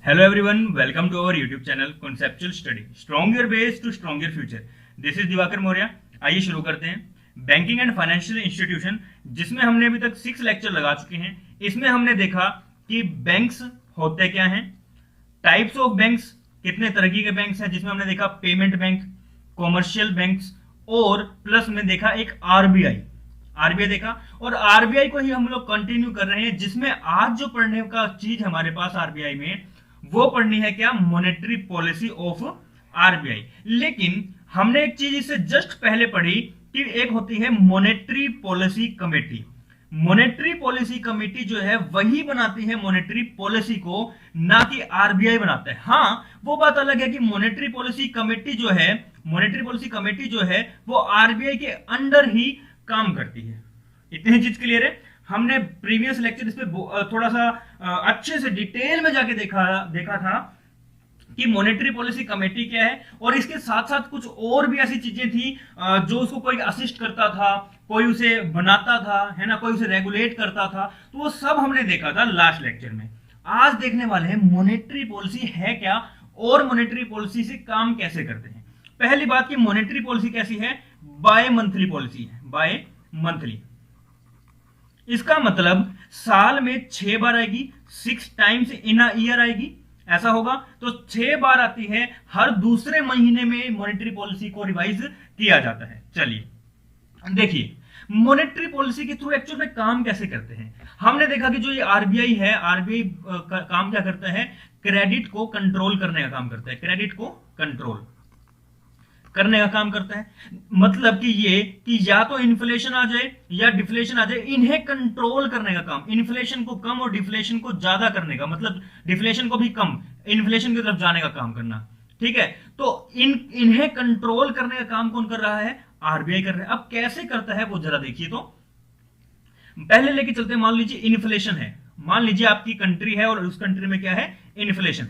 Hello everyone, welcome to our YouTube channel Conceptual Study. Strong your base to strong your future. This is Diwakar Maurya. आइए शुरू करते हैं. Banking and financial institution, जिसमें हमने अभी तक 6 लेक्चर लगा चुके हैं. इसमें हमने देखा कि बैंक्स होते क्या हैं, टाइप्स ऑफ बैंक्स, कितने तरह के बैंक्स हैं, जिसमें हमने देखा पेमेंट बैंक, कॉमर्शियल बैंक्स और प्लस में देखा एक आरबीआई देखा. और आरबीआई को ही हम लोग कंटिन्यू कर रहे हैं, जिसमें आज जो पढ़ने का चीज हमारे पास आरबीआई में वो पढ़नी है क्या, मॉनेटरी पॉलिसी ऑफ आरबीआई. लेकिन हमने एक चीज इससे जस्ट पहले पढ़ी कि एक होती है monetary policy committee. Monetary policy committee जो है वही बनाती है मॉनेटरी पॉलिसी को, ना कि आरबीआई बनाता है. हाँ, वो बात अलग है कि मॉनेटरी पॉलिसी कमेटी जो है वो आरबीआई के अंडर ही काम करती है. इतनी चीज क्लियर है. हमने प्रीवियस लेक्चर इस पे थोड़ा सा अच्छे से डिटेल में जाके देखा था कि मॉनेटरी पॉलिसी कमेटी क्या है, और इसके साथ साथ कुछ और भी ऐसी चीजें थी जो उसको कोई असिस्ट करता था, कोई उसे बनाता था, है ना, कोई उसे रेगुलेट करता था. तो वो सब हमने देखा था लास्ट लेक्चर में. आज देखने वाले हैं मॉनेटरी पॉलिसी है क्या और मॉनेटरी पॉलिसी से काम कैसे करते हैं. पहली बात कि मॉनेटरी पॉलिसी कैसी है, बाय मंथली पॉलिसी है. बाय मंथली इसका मतलब साल में 6 बार आएगी, 6 टाइम्स इन अ ईयर आएगी. ऐसा होगा तो 6 बार आती है, हर दूसरे महीने में मॉनेटरी पॉलिसी को रिवाइज किया जाता है. चलिए देखिए मॉनेटरी पॉलिसी के थ्रू एक्चुअल में काम कैसे करते हैं. हमने देखा कि जो ये आरबीआई है, आरबीआई काम क्या करता है, क्रेडिट को कंट्रोल करने का काम करता है. क्रेडिट को कंट्रोल करने का काम करता है. मतलब कि ये कि या तो इन्फ्लेशन आ जाए या डिफ्लेशन आ जाए, इन्हें कंट्रोल करने का काम, इन्फ्लेशन को कम और डिफ्लेशन को ज्यादा करने का, मतलब डिफ्लेशन को भी कम, इन्फ्लेशन की तरफ जाने का काम करना. ठीक है, तो इन्हें कंट्रोल करने का काम कौन कर रहा है, आरबीआई कर रहा है. अब कैसे करता है वो जरा देखिए. तो पहले लेके चलते हैं. मान लीजिए इन्फ्लेशन है, मान लीजिए आपकी कंट्री है और उस कंट्री में क्या है, इन्फ्लेशन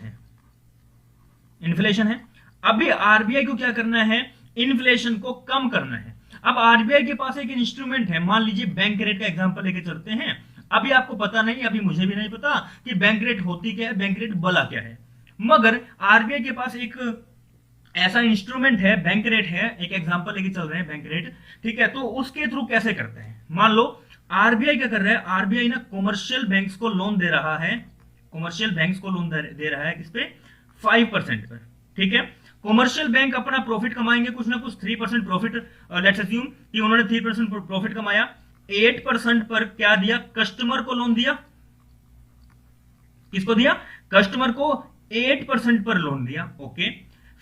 है. अभी आरबीआई को क्या करना है, इन्फ्लेशन को कम करना है. अब आरबीआई के पास एक इंस्ट्रूमेंट है, मान लीजिए बैंक रेट का एग्जांपल लेके चलते हैं. अभी आपको पता नहीं, अभी मुझे भी नहीं पता कि बैंक रेट होती क्या है, बैंक रेट भला क्या है, मगर आरबीआई के पास एक ऐसा इंस्ट्रूमेंट है, बैंक रेट है. एक एग्जांपल लेके चल रहे हैं, बैंक रेट. ठीक है, तो उसके थ्रू कैसे करते हैं. मान लो आरबीआई क्या कर रहा है, आरबीआई ना कॉमर्शियल बैंक्स को लोन दे रहा है, कॉमर्शियल बैंक्स को लोन दे रहा है किस पे, 5% पर. ठीक है, कॉमर्शियल बैंक अपना प्रॉफिट कमाएंगे कुछ ना कुछ, 3% प्रॉफिट. लेट्स अज्यूम कि उन्होंने 3% प्रॉफिट कमाया, 8% पर क्या दिया, कस्टमर को लोन दिया. किसको दिया, कस्टमर को 8% पर लोन दिया. ओके,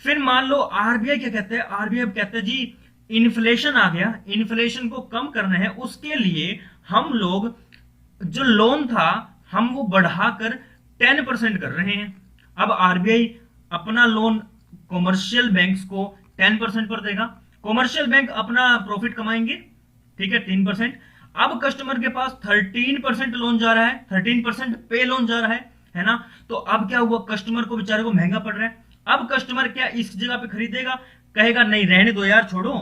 फिर मान लो आरबीआई क्या कहते हैं, आरबीआई कहते हैं जी इन्फ्लेशन आ गया, इन्फ्लेशन को कम करना है, उसके लिए हम लोग जो लोन था हम वो बढ़ाकर 10% कर रहे हैं. अब आरबीआई अपना लोन कॉमर्शियल बैंक्स को 10% पर देगा. कॉमर्शियल बैंक अपना प्रॉफिट कमाएंगे, ठीक है, 3%. अब कस्टमर के पास 13% लोन जा रहा है, 13% पे लोन जा रहा है ना. तो अब क्या हुआ, कस्टमर को बेचारे को महंगा पड़ रहा है. अब कस्टमर क्या इस जगह पे खरीदेगा, कहेगा नहीं रहने दो यार, छोड़ो,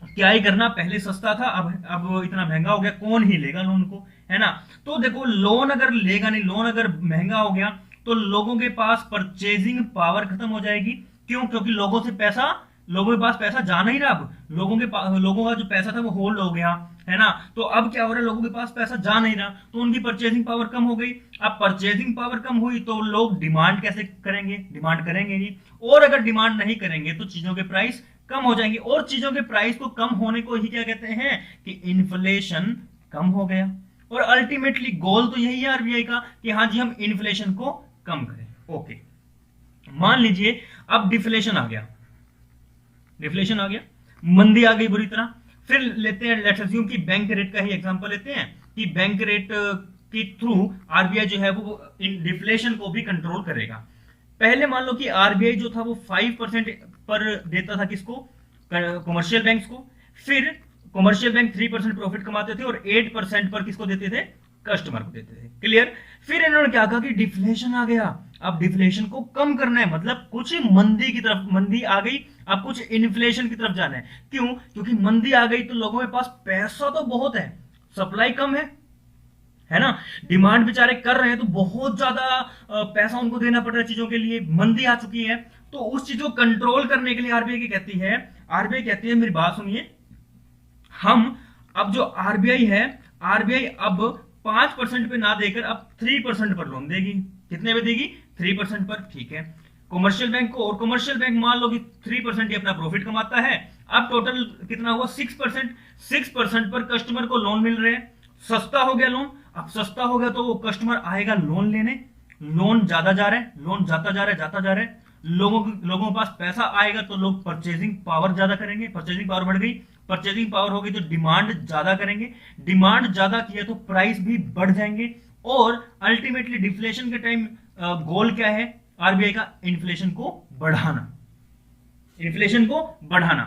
क्या ही करना, पहले सस्ता था, अब इतना महंगा हो गया, कौन ही लेगा लोन को, है ना. तो देखो लोन अगर लेगा नहीं, लोन अगर महंगा हो गया तो लोगों के पास परचेजिंग पावर खत्म हो जाएगी. क्यों, क्योंकि लोगों के पास पैसा जा नहीं रहा. अब लोगों का जो पैसा था वो होल्ड हो गया, है ना. तो अब क्या हो रहा है, लोगों के पास पैसा जा नहीं रहा, तो उनकी परचेजिंग पावर कम हो गई. अब परचेजिंग पावर कम हुई तो लोग डिमांड कैसे करेंगे, डिमांड करेंगे नहीं. और अगर डिमांड नहीं करेंगे तो चीजों के प्राइस कम हो जाएंगे, और चीजों के प्राइस को कम होने को ही क्या कहते हैं कि इन्फ्लेशन कम हो गया. और अल्टीमेटली गोल तो यही है आरबीआई का कि हाँ जी हम इन्फ्लेशन को कम करें. ओके, मान लीजिए अब डिफ्लेशन आ गया, मंदी आ गई बुरी तरह. फिर लेते हैं, लेट्स अज्यूम कि बैंक रेट का ही एग्जांपल लेते हैं कि बैंक रेट के थ्रू आरबीआई जो है वो डिफ्लेशन को भी कंट्रोल करेगा. पहले मान लो कि आरबीआई जो था वो 5% पर देता था किसको, कॉमर्शियल बैंक्स को. फिर कॉमर्शियल बैंक 3% प्रॉफिट कमाते थे और 8% पर किसको देते थे, कस्टमर को देते थे. क्लियर. फिर इन्होंने क्या कहा कि डिफ्लेशन आ गया, अब डिफ्लेशन को कम करना है, मतलब कुछ मंदी आ गई, अब कुछ इन्फ्लेशन की तरफ जाना है. क्यों, क्योंकि मंदी आ गई तो लोगों के पास पैसा तो बहुत है, सप्लाई कम है है ना। डिमांड बेचारे कर रहे हैं तो बहुत ज्यादा पैसा उनको देना पड़ रहा है चीजों के लिए, मंदी आ चुकी है। तो उस चीज को कंट्रोल करने के लिए आरबीआई कहती है, मेरी बात सुनिए, हम अब जो आरबीआई है, आरबीआई अब 5% पे ना देकर अब 3% पर लोन देगी। कितने पे देगी? 3% पर। ठीक है, कॉमर्शियल बैंक को, और कॉमर्शियल बैंक मान लो कि 3% ही अपना प्रॉफिट कमाता है। अब टोटल कितना हुआ? 6%। 6% पर कस्टमर को लोन मिल रहे हैं, सस्ता हो गया लोन। अब सस्ता हो गया तो वो कस्टमर आएगा लोन लेने, लोन ज्यादा जा रहा है, लोन जाता जा रहा है, लोगों के पास पैसा आएगा तो लोग परचेजिंग पावर ज्यादा करेंगे, परचेजिंग पावर बढ़ गई, परचेजिंग पावर होगी तो डिमांड ज्यादा करेंगे, डिमांड ज्यादा किया तो प्राइस भी बढ़ जाएंगे, और अल्टीमेटली डिफ्लेशन के टाइम गोल क्या है आरबीआई का? इन्फ्लेशन को बढ़ाना, इन्फ्लेशन को बढ़ाना।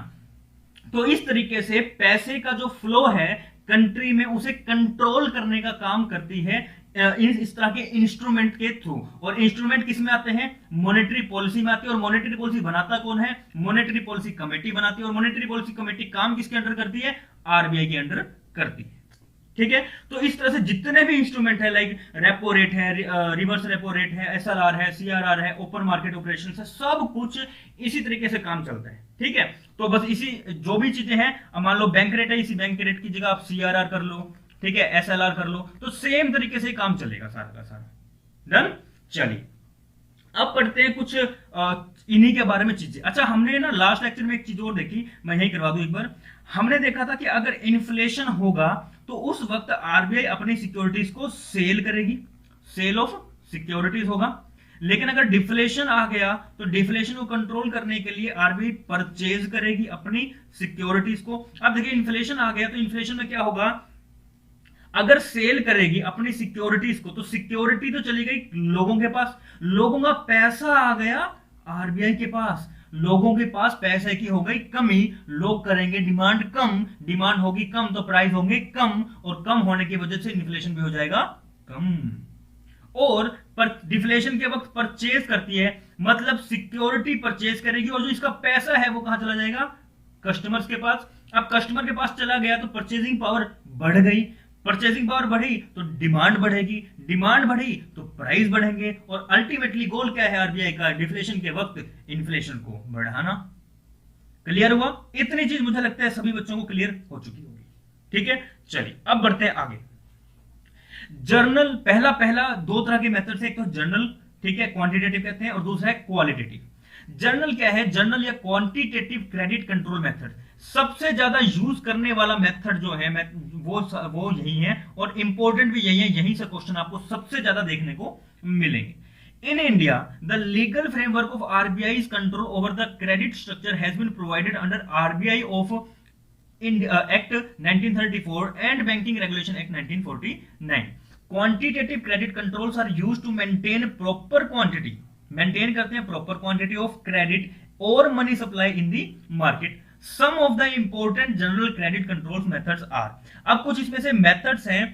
तो इस तरीके से पैसे का जो फ्लो है कंट्री में उसे कंट्रोल करने का काम करती है इस तरह के इंस्ट्रूमेंट के थ्रू। और इंस्ट्रूमेंट किस में आते हैं? मॉनेटरी पॉलिसी में आते हैं। और मॉनेटरी पॉलिसी बनाता कौन है? मॉनेटरी पॉलिसी कमेटी बनाती है। और मॉनेटरी पॉलिसी कमेटी काम किसके अंडर करती है? आरबीआई के अंडर करती है। ठीक है, तो इस तरह से जितने भी इंस्ट्रूमेंट है, लाइक रेपो रेट है, रिवर्स रेपो रेट है, एसएलआर है, सीआरआर है, ओपन मार्केट ऑपरेशन है, सब कुछ इसी तरीके से काम चलता है। ठीक है, तो बस इसी जो भी चीजें हैं, मान लो बैंक रेट है, इसी बैंक रेट की जगह आप सीआरआर कर लो, ठीक है, एसएलआर कर लो, तो सेम तरीके से काम चलेगा सारा का सारा। डन। चलिए अब पढ़ते हैं कुछ इन्हीं के बारे में चीजें। अच्छा, हमने ना लास्ट लेक्चर में एक चीज और देखी, मैं यही करवा दूं एक बार। हमने देखा था कि अगर इन्फ्लेशन होगा तो उस वक्त आरबीआई अपनी सिक्योरिटीज को सेल करेगी, सेल ऑफ सिक्योरिटीज होगा। लेकिन अगर डिफ्लेशन आ गया तो डिफ्लेशन को कंट्रोल करने के लिए आरबीआई परचेज करेगी अपनी सिक्योरिटीज को। अब देखिए इन्फ्लेशन आ गया तो इन्फ्लेशन में क्या होगा? अगर सेल करेगी अपनी सिक्योरिटीज को तो सिक्योरिटी तो चली गई लोगों के पास, लोगों का पैसा आ गया आरबीआई के पास, लोगों के पास पैसे की हो गई कमी, लोग करेंगे डिमांड कम, डिमांड होगी कम तो प्राइस होंगे कम, और कम होने की वजह से इन्फ्लेशन भी हो जाएगा कम। और पर डिफ्लेशन के वक्त परचेज करती है, मतलब सिक्योरिटी परचेज करेगी, और जो इसका पैसा है वो कहां चला जाएगा? कस्टमर्स के पास। अब कस्टमर के पास चला गया तो परचेजिंग पावर बढ़ गई, परचेजिंग पावर बढ़ी तो डिमांड बढ़ेगी, डिमांड बढ़ी तो प्राइस बढ़ेंगे, और अल्टीमेटली गोल क्या है आरबीआई का? डिफ्लेशन के वक्त इन्फ्लेशन को बढ़ाना। क्लियर हुआ? इतनी चीज मुझे लगता है सभी बच्चों को क्लियर हो चुकी होगी। ठीक है, चलिए अब बढ़ते हैं आगे। जर्नल, पहला दो तरह के मेथड है, एक तो जर्नल, ठीक है, क्वांटिटेटिव कहते हैं, और दूसरा है क्वालिटेटिव। जर्नल क्या है? जर्नल या क्वांटिटेटिव क्रेडिट कंट्रोल मेथड सबसे ज्यादा यूज करने वाला मेथड जो है वो यही है, और इंपॉर्टेंट भी यही है, यही से क्वेश्चन आपको सबसे ज्यादा देखने को मिलेंगे। In India the legal framework of RBI control over the credit structure has been provided under RBI of act 1934 and banking regulation act 1949। Quantitative credit controls are used to maintain proper quantity, maintain करते हैं proper quantity of credit और money supply in the market. Some of the important general credit control methods are. अब कुछ इसमें से methods हैं,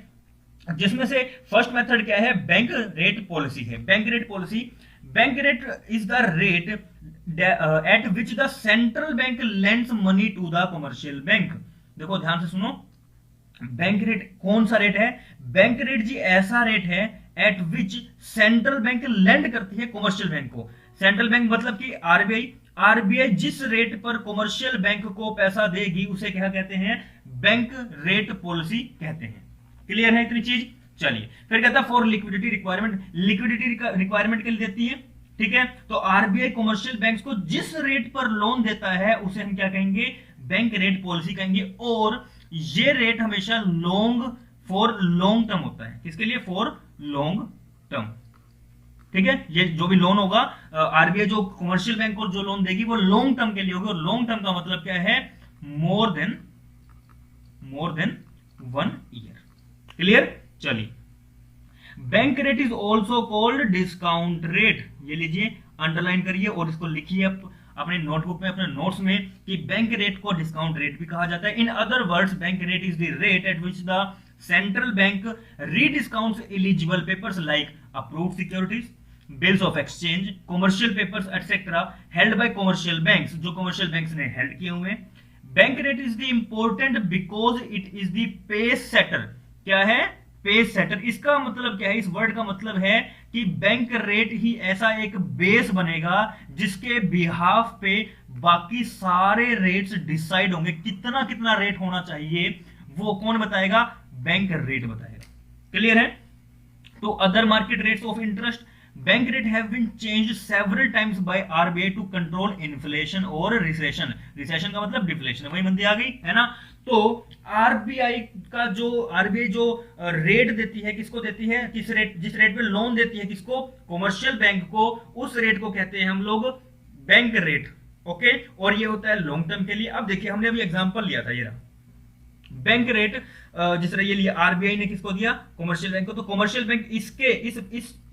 जिसमें से फर्स्ट मेथड क्या है? बैंक रेट पॉलिसी है। Bank rate policy, bank rate is the rate at which the central bank lends money to the commercial bank. देखो ध्यान से सुनो, बैंक रेट कौन सा रेट है? बैंक रेट जी ऐसा रेट है at which central bank lend करती है कमर्शियल बैंक को। सेंट्रल बैंक मतलब कि आरबीआई, आरबीआई जिस रेट पर कमर्शियल बैंक को पैसा देगी उसे क्या कहते हैं? बैंक रेट पॉलिसी कहते हैं। क्लियर है इतनी चीज? चलिए फिर कहता है for liquidity requirement, liquidity requirement के लिए देती है। ठीक है, तो आरबीआई कमर्शियल बैंक्स को जिस रेट पर लोन देता है उसे हम क्या कहेंगे? बैंक रेट पॉलिसी कहेंगे। और ये रेट हमेशा फॉर लॉन्ग टर्म होता है। किसके लिए? For long term. ठीक है, ये जो भी लोन होगा आरबीआई जो कमर्शियल बैंक को जो लोन देगी वो लॉन्ग टर्म के लिए होगी, और लॉन्ग टर्म का मतलब क्या है? More than 1 year. क्लियर? चलिए, bank rate is also called discount rate. ये लीजिए, अंडरलाइन करिए और इसको लिखिए अपने नोटबुक में, अपने नोट्स में, कि बैंक रेट को डिस्काउंट रेट भी कहा जाता है। In other words bank rate is the rate at which the central bank rediscounts eligible papers like approved securities, bills of exchange, commercial papers etcetera held by commercial banks, जो commercial banks ने held किए हुए। Bank rate is the important because it is the pace setter. क्या है? Pace shutter, इसका मतलब क्या है, इस वर्ड का मतलब है कि बैंक रेट ही ऐसा एक बेस बनेगा जिसके बिहाफ पे बाकी सारे रेट्स डिसाइड होंगे। कितना कितना रेट होना चाहिए वो कौन बताएगा, बैंक रेट बताएगा। क्लियर है। तो other market rates of interest, bank rate have been changed several times by RBI to control inflation और रिसेशन। रिसेशन का मतलब डिफ्लेशन, वही मंदी आ गई है ना। तो आरबीआई जो रेट देती है, किसको देती है, किस रेट, जिस रेट पे लोन देती है, किसको, कमर्शियल बैंक को, उस रेट को कहते हैं हम लोग बैंक रेट। ओके, और ये होता है लॉन्ग टर्म के लिए। अब देखिए हमने अभी एग्जांपल लिया था, ये रहा बैंक रेट, जिस तरह ये लिया आरबीआई ने, किसको दिया, कमर्शियल बैंक को। तो कमर्शियल बैंक इसके इस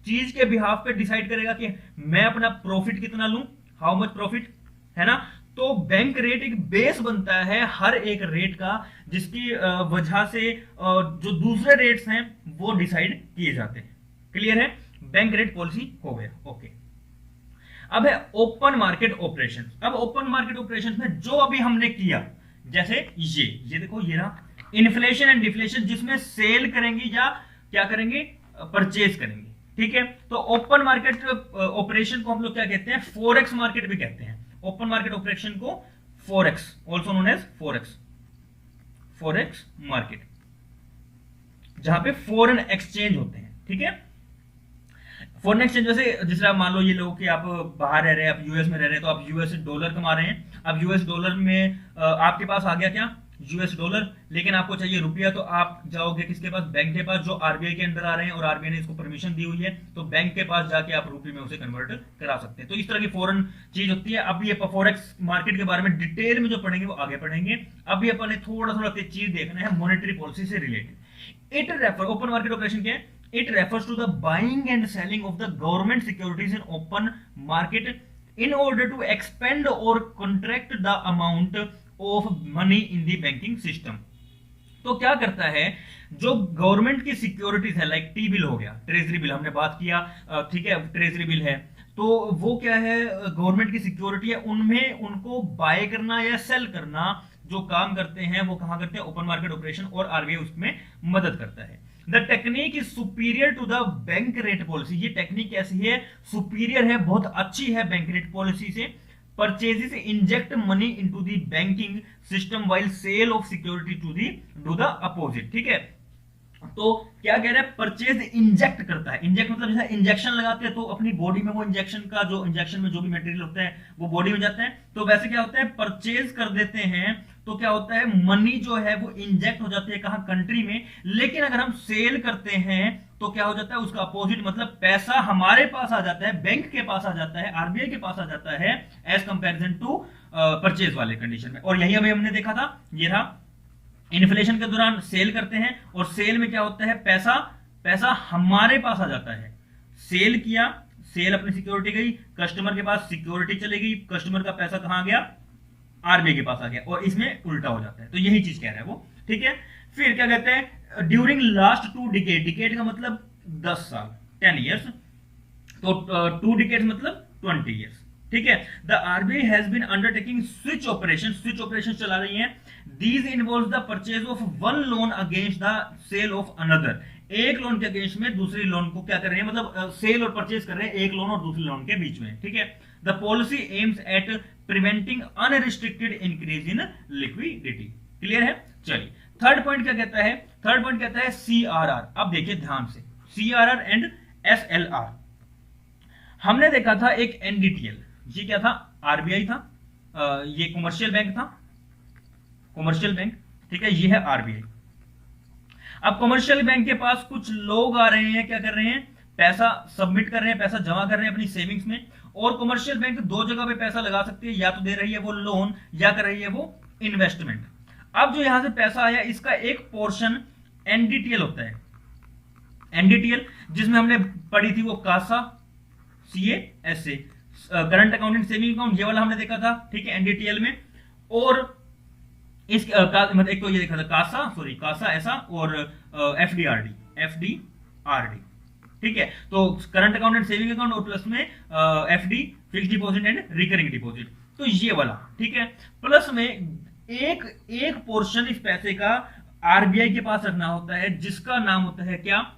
चीज के बिहाफ पे डिसाइड करेगा कि मैं अपना प्रॉफिट कितना लूं, हाउ मच प्रॉफिट, है ना। तो बैंक रेट एक बेस बनता है हर एक रेट का, जिसकी वजह से जो दूसरे रेट्स हैं वो डिसाइड किए जाते हैं। क्लियर है, बैंक रेट पॉलिसी हो गया। ओके, अब है ओपन मार्केट ऑपरेशन। अब ओपन मार्केट ऑपरेशन में जो अभी हमने किया, जैसे ये देखो, ये रहा इन्फ्लेशन एंड डिफ्लेशन, जिसमें सेल करेंगे या क्या करेंगे, परचेज करेंगे। ठीक है, तो ओपन मार्केट ऑपरेशन को हम लोग क्या कहते हैं, फॉरेक्स मार्केट भी कहते हैं। ओपन मार्केट ऑपरेशन को forex, also known as forex market, जहां पे फॉरेन एक्सचेंज होते हैं। ठीक है, फॉरेन एक्सचेंज जैसे जिस तरह मान लो ये लोग कि आप बाहर रह रहे हैं, आप यूएस में रह रहे हैं, तो आप यूएस डॉलर कमा रहे हैं। अब यूएस डॉलर में आपके पास आ गया क्या, यूएस डॉलर, लेकिन आपको चाहिए रुपया, तो आप जाओगे किसके पास, बैंक के पास, जो आरबीआई के अंडर आ रहे हैं, और आरबीआई ने इसको परमिशन दी हुई है, तो बैंक के पास जाके आप रुपये में उसे कन्वर्ट करा सकते हैं। तो इस तरह की फॉरेन चीज होती है। अब ये फॉरेक्स मार्केट के बारे में डिटेल में जो पढ़ेंगे वो आगे पढ़ेंगे। अभी अपन ने थोड़ा थोड़ा चीज देखना है मॉनेटरी पॉलिसी से related. It refer, open market operation क्या है, it refers to the buying and selling of the government securities in open market in order to expand or contract the amount of money in the banking system। तो क्या करता है, जो government की securities है, like T bill हो गया, treasury bill हमने बात किया, ठीक है, ट्रेजरी बिल है, तो वो क्या है, गवर्नमेंट की सिक्योरिटी है, उनमें उनको बाय करना या सेल करना जो काम करते हैं वो कहां करते हैं, ओपन मार्केट ऑपरेशन, और आरबीआई उसमें मदद करता है। The technique is superior to the bank rate policy. ये टेक्निक कैसी है, सुपीरियर है, बहुत अच्छी है बैंक रेट पॉलिसी से। Purchases inject money into the banking system while sale of security to the opposite. ठीक है, तो क्या कह रहा है, परचेज इंजेक्ट करता है। इंजेक्ट मतलब जैसे इंजेक्शन लगाते हैं तो अपनी बॉडी में वो इंजेक्शन का जो इंजेक्शन में जो भी मटेरियल होता है वो बॉडी में जाता है, तो वैसे क्या होता है, परचेज कर देते हैं तो क्या होता है, मनी जो है वो इंजेक्ट हो जाती है, कहां, कंट्री में। लेकिन अगर हम सेल करते हैं तो क्या हो जाता है, उसका अपोजिट, मतलब पैसा हमारे पास आ जाता है, बैंक के पास आ जाता है, आरबीआई के पास आ जाता है, एज कंपेरिजन टू परचेज वाले कंडीशन में। और यही अभी हमने देखा था, ये रहा, इन्फ्लेशन के दौरान सेल करते हैं, और सेल में क्या होता है, पैसा हमारे पास आ जाता है। सेल किया, सेल अपनी सिक्योरिटी गई, कस्टमर के पास सिक्योरिटी चली गई, कस्टमर का पैसा कहां गया, आरबीआई के पास आ गया, और इसमें उल्टा हो जाता है। तो यही चीज कह रहा है वो। ठीक है, फिर क्या कहते हैं, ड्यूरिंग लास्ट 2 डिकेड, डिकेड का मतलब 10 साल, 10 ईयर्स, तो 2 डिकेड मतलब 20 ईयर्स। ठीक है, the RBI has been undertaking switch operation चला रही है। These involve the purchase of one loan against the sale of another. एक लोन के अगेंस्ट में दूसरी लोन को क्या कर रहे हैं, मतलब सेल और परचेज कर रहे हैं एक लोन और दूसरे लोन के बीच में। ठीक है, the policy aims at preventing unrestricted increase in liquidity. Clear है। चलिए, थर्ड पॉइंट क्या कहता है, थर्ड पॉइंट कहता है सीआरआर। अब देखिए ध्यान से, सीआरआर एंड एसएलआर। हमने देखा था एक एनडीटीएल, ये क्या था, आरबीआई था, ये कमर्शियल बैंक था, कमर्शियल बैंक। ठीक है, ये है आरबीआई। अब कमर्शियल बैंक के पास कुछ लोग आ रहे हैं, क्या कर रहे हैं, पैसा सबमिट कर रहे हैं, पैसा जमा कर रहे हैं अपनी सेविंग्स में। और कमर्शियल बैंक 2 जगह पे पैसा लगा सकती है, या तो दे रही है वो लोन, या कर रही है वो इन्वेस्टमेंट। अब जो यहां से पैसा आया, इसका एक पोर्शन एनडीटीएल होता है, एनडीटीएल जिसमें हमने पढ़ी थी वो CASA, CASA, current account and saving account, ये वाला हमने देखा था। ठीक है, एनडीटीएल में। और इस मतलब एक तो ये देखा था कासा ऐसा, और एफडीआरडी। ठीक है, तो current account and saving account, और प्लस में FD, fixed deposit and recurring deposit, तो ये वाला। ठीक है, प्लस में एक पोर्शन इस पैसे का आरबीआई के पास रखना होता है, जिसका नाम होता है क्या,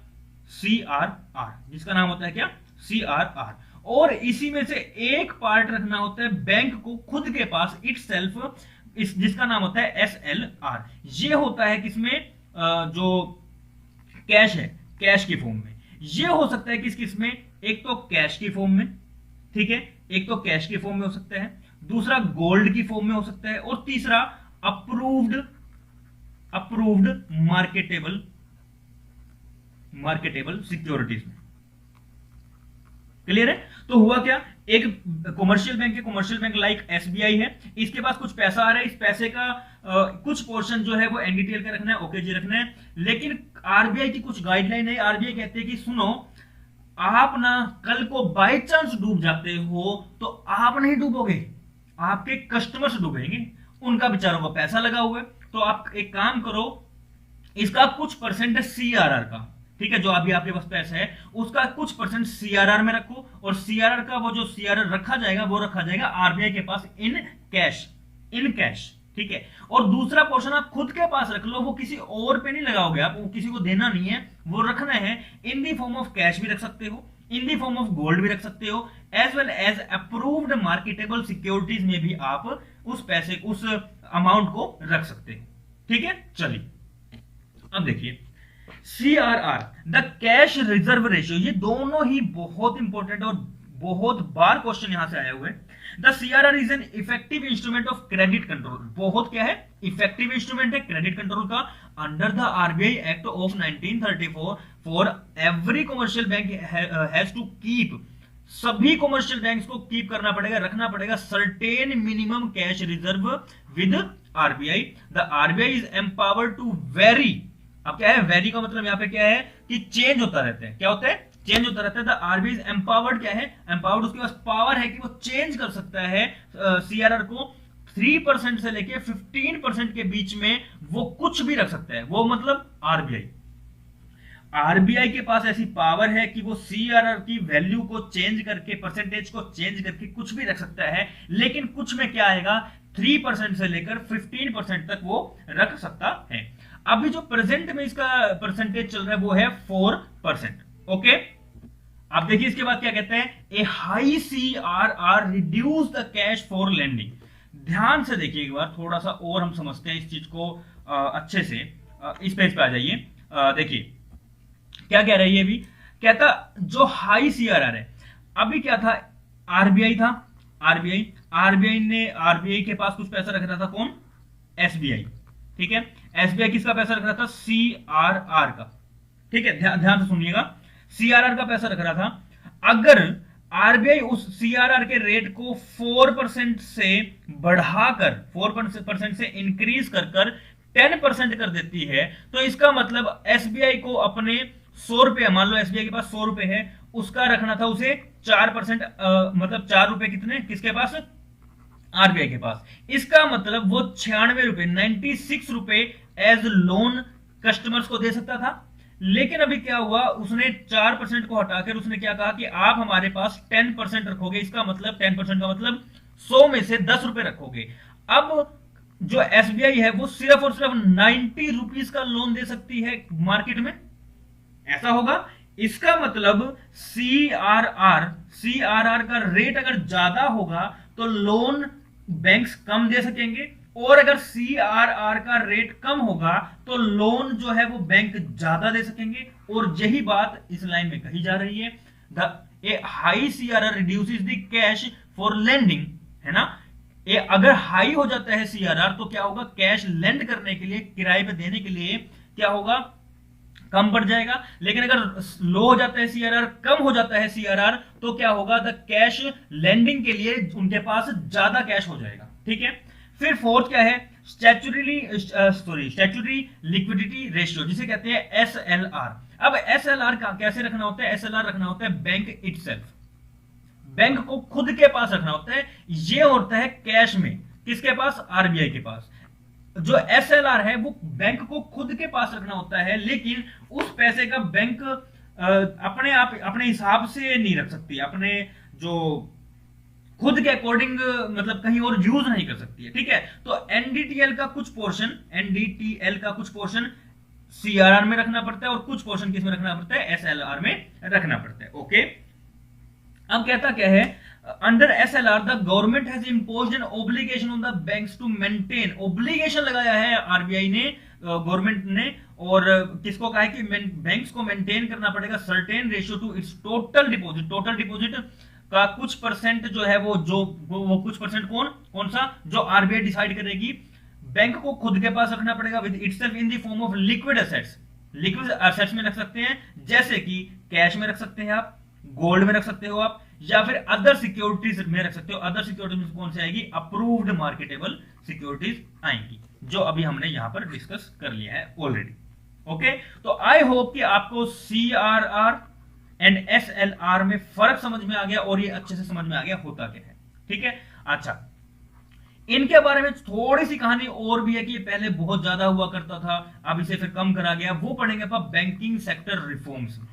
CRR, जिसका नाम होता है क्या, CRR। और इसी में से एक पार्ट रखना होता है बैंक को खुद के पास इटसेल्फ, जिसका नाम होता है SLR। ये होता है किसमें, जो कैश है, कैश की फॉर्म में। ये हो सकता है किस किस में, एक तो कैश की फॉर्म में, ठीक है, एक तो कैश की फॉर्म में हो सकता है, दूसरा गोल्ड की फॉर्म में हो सकता है, और तीसरा अप्रूव्ड मार्केटेबल सिक्योरिटीज में। क्लियर है? तो हुआ क्या, एक कॉमर्शियल बैंक है, कॉमर्शियल बैंक लाइक एसबीआई है, इसके पास कुछ पैसा आ रहा है, इस पैसे का कुछ पोर्शन जो है वो एनडीटीएल का रखना है, ओकेजी रखना है। लेकिन आरबीआई की कुछ गाइडलाइन है, आरबीआई कहते हैं कि सुनो, आप ना कल को बाय चांस डूब जाते हो तो आप नहीं डूबोगे, आपके कस्टमर्स डूबेंगे, उनका बेचारों का पैसा लगा हुआ है। तो आप एक काम करो, इसका कुछ परसेंट है सीआरआर का, ठीक है, जो अभी आपके पास पैसा है उसका कुछ परसेंट सीआरआर में रखो, और सीआरआर का वो जो सीआरआर रखा जाएगा वो रखा जाएगा आरबीआई के पास इन कैश, ठीक है। और दूसरा पोर्शन आप खुद के पास रख लो, वो किसी और पे नहीं लगाओगे, आप वो किसी को देना नहीं है, वो रखना है in the form of cash भी रख सकते हो, in the form of gold भी रख सकते हो, as well as approved marketable securities में भी आप उस पैसे, उस अमाउंट को रख सकते हैं, ठीक है। चलिए अब देखिए CRR, the cash reserve ratio, ये दोनों ही बहुत इंपॉर्टेंट और बहुत बार क्वेश्चन यहां से आया हुआ है। The CRR is an effective instrument of credit control, बहुत क्या है, इफेक्टिव इंस्ट्रूमेंट है क्रेडिट कंट्रोल का, under the RBI act of 1934 for every commercial bank has to keep, सभी कमर्शियल बैंक्स को कीप करना पड़ेगा, रखना पड़ेगा certain minimum cash reserve with RBI. The RBI is empowered to vary, अब क्या है, वेरी का मतलब यहाँ पे क्या है कि चेंज होता रहता है, क्या होता है, चेंज होता रहता है। द आरबीआई इज एम्पावर्ड, क्या है, एम्पावर्ड, उसके पास पावर है कि वो चेंज कर सकता है सीआरआर को 3% से लेके 15% के बीच में, वो कुछ भी रख सकता है, वो मतलब आरबीआई के पास ऐसी पावर है कि वो सीआरआर की वैल्यू को चेंज करके, परसेंटेज को चेंज करके कुछ भी रख सकता है, लेकिन कुछ में क्या आएगा, 3% से लेकर 15% तक वो रख सकता है। अभी जो प्रेजेंट में इसका परसेंटेज चल रहा है वो है 4%, ओके। अब देखिए इसके बाद क्या कहते हैं, a high CRR reduce the cash for lending. ध्यान से देखिए एक बार, थोड़ा सा और हम समझते हैं इस चीज को अच्छे से। इस पेज पे आ जाइए, देखिए क्या कह रहा है ये भी, कहता जो हाई सीआरआर है, अभी क्या था, आरबीआई था, आरबीआई के पास कुछ पैसा रख रहा था, कौन, एसबीआई, ठीक है, एसबीआई किसका पैसा रख रहा था, सीआरआर का, ठीक है, ध्यान से सुनिएगा, सीआरआर का पैसा रख रहा था। अगर आरबीआई उस सीआरआर के रेट को 4% से बढ़ाकर, 4% से इंक्रीज कर 10% कर देती है, तो इसका मतलब एसबीआई को अपने 100 रुपए, मान लो एसबीआई के पास 100 रुपए है, उसका रखना था उसे 4%, मतलब 4 रुपए कितने, किसके पास, आरबीआई के पास। इसका मतलब वो 96 रुपए, 96 रुपए एज लोन कस्टमर्स को दे सकता था। लेकिन अभी क्या हुआ, उसने 4% को हटाकर उसने क्या कहा कि आप हमारे पास 10% रखोगे, इसका मतलब 10% का मतलब 100 में से 10 रुपए रखोगे। अब जो एसबीआई है वो सिर्फ और सिर्फ 90 रुपीज का लोन दे सकती है मार्केट में, ऐसा होगा। इसका मतलब सीआरआर का रेट अगर ज्यादा होगा तो लोन बैंक्स कम दे सकेंगे, और अगर सीआरआर का रेट कम होगा तो लोन जो है वो बैंक ज्यादा दे सकेंगे। और यही बात इस लाइन में कही जा रही है, a high CRR reduces the cash for lending, है ना। अगर हाई हो जाता है सीआरआर तो क्या होगा, कैश लेंड करने के लिए, किराए पे देने के लिए क्या होगा, कम बढ़ जाएगा। लेकिन अगर लो हो जाता है सीआरआर, कम हो जाता है सीआरआर, तो क्या होगा, द कैश लेंडिंग के लिए उनके पास ज्यादा कैश हो जाएगा, ठीक है। फिर फोर्थ क्या है, स्टैट्यूटरी लिक्विडिटी रेशियो, जिसे कहते हैं एसएलआर। अब एसएलआर का कैसे रखना होता है, एसएलआर रखना होता है बैंक इटसेल्फ, बैंक को खुद के पास रखना होता है। ये होता है कैश में, किसके पास, आरबीआई के पास। जो एसएलआर है वो बैंक को खुद के पास रखना होता है, लेकिन उस पैसे का बैंक अपने हिसाब से नहीं रख सकती, अपने जो खुद के अकॉर्डिंग मतलब कहीं और यूज नहीं कर सकती है, ठीक है। तो एनडीटीएल का कुछ पोर्शन, एनडीटीएल का कुछ पोर्शन सीआरआर में रखना पड़ता है और कुछ पोर्शन किस में रखना पड़ता है, एसएलआर में रखना पड़ता है। ओके, अब कहता क्या है, under SLR the government has imposed an obligation on the banks to maintain, obligation लगाया है आरबीआई ने, गवर्नमेंट ने, और किसको कहा है कि बैंक्स को मेंटेन करना पड़ेगा certain ratio two it's total deposit, total deposit का कुछ परसेंट जो है वो कुछ परसेंट कौन सा, जो आरबीआई डिसाइड करेगी, बैंक को खुद के पास रखना पड़ेगा with itself in the form of liquid assets, liquid assets में रख सकते हैं, जैसे कि कैश में रख सकते हैं आप, गोल्ड में रख सकते हो आप, या फिर अदर सिक्योरिटीज में रख सकते हो। अदर सिक्योरिटीज कौन सी आएगी, अप्रूव्ड मार्केटेबल सिक्योरिटीज आएंगी, जो अभी हमने यहां पर डिस्कस कर लिया है ऑलरेडी। ओके, तो आई होप कि आपको सीआरआर एंड एसएलआर में फर्क समझ में आ गया और ये अच्छे से समझ में आ गया होता क्या है, ठीक है। अच्छा, इनके बारे में थोड़ी सी कहानी और भी है कि ये पहले बहुत ज्यादा हुआ करता था, अब इसे फिर कम करा गया, वो पढ़ेंगे आप बैंकिंग सेक्टर रिफॉर्म्स में,